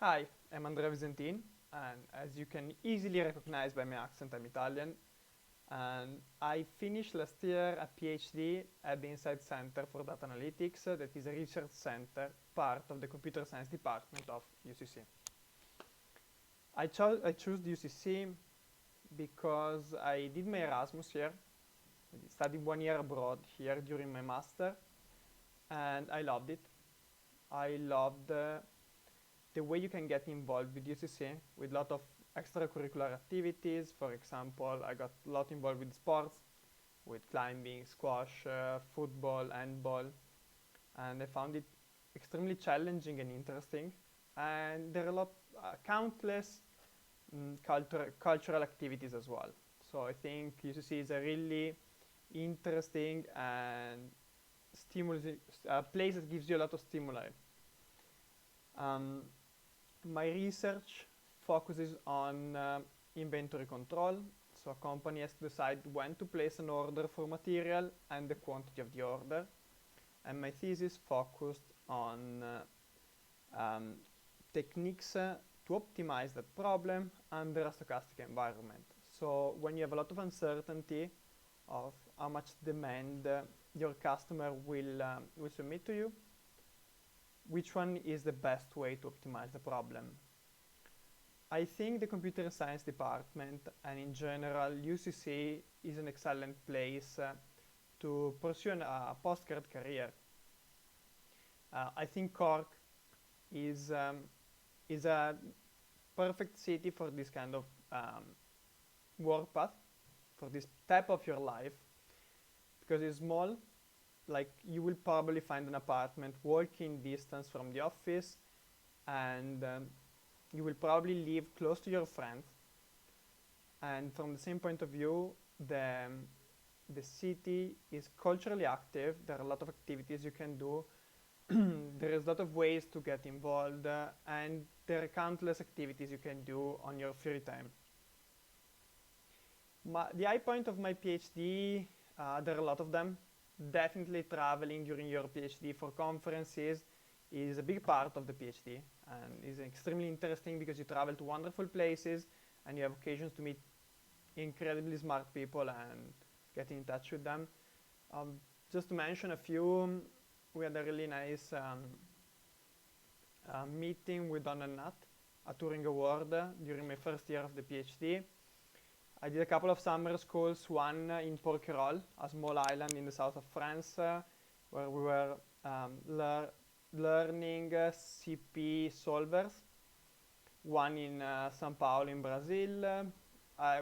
Hi, I'm Andrea, and as you can easily recognize by my accent, I'm Italian. And I finished last year a PhD at the Insight Center for Data Analytics, that is a research center part of the Computer Science Department of UCC. I chose the UCC because I did my Erasmus here, I studied 1 year abroad here during my master, and I loved it. I loved the way you can get involved with UCC with a lot of extracurricular activities. For example, I got a lot involved with sports, with climbing, squash, football, handball, and I found it extremely challenging and interesting. And there are countless cultural activities as well. So I think UCC is a really interesting and stimulus place that gives you a lot of stimuli. Um, My research focuses on inventory control. So a company has to decide when to place an order for material and the quantity of the order. And my thesis focused on techniques to optimize that problem under a stochastic environment. So when you have a lot of uncertainty of how much demand your customer will submit to you, which one is the best way to optimize the problem? I think the computer science department and in general UCC is an excellent place to pursue a postgrad career. I think Cork is a perfect city for this kind of work path, for this type of your life, because it's small. Like you will probably find an apartment walking distance from the office, and you will probably live close to your friends. And from the same point of view, the city is culturally active. There are a lot of activities you can do. There is a lot of ways to get involved, and there are countless activities you can do on your free time. The high point of my PhD, there are a lot of them. Definitely traveling during your PhD for conferences is a big part of the PhD and is extremely interesting because you travel to wonderful places and you have occasions to meet incredibly smart people and get in touch with them. Just to mention a few, we had a really nice meeting with Don and Nat, a Turing Award during my first year of the PhD. I did a couple of summer schools, one in Porquerolles, a small island in the south of France, where we were learning CP solvers. One in São Paulo in Brazil.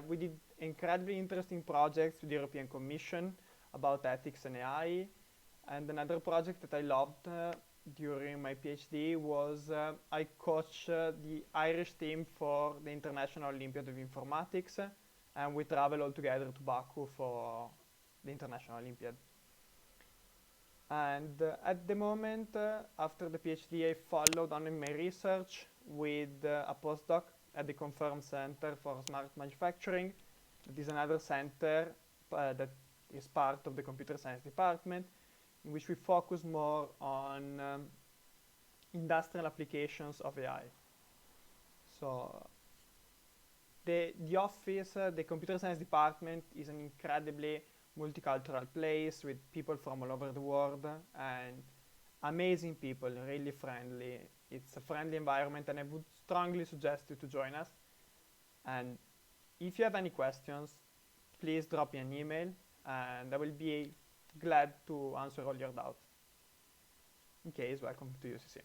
We did incredibly interesting projects with the European Commission about ethics and AI. And another project that I loved during my PhD was I coached the Irish team for the International Olympiad of Informatics, and we traveled all together to Baku for the International Olympiad. And at the moment, after the PhD, I followed on in my research with a postdoc at the Confirm Center for Smart Manufacturing. That is another center that is part of the computer science department, in which we focus more on industrial applications of AI. So the office, the computer science department is an incredibly multicultural place with people from all over the world and amazing people, really friendly. It's a friendly environment and I would strongly suggest you to join us. And if you have any questions, please drop me an email and I will be glad to answer all your doubts. In case, welcome to UCC.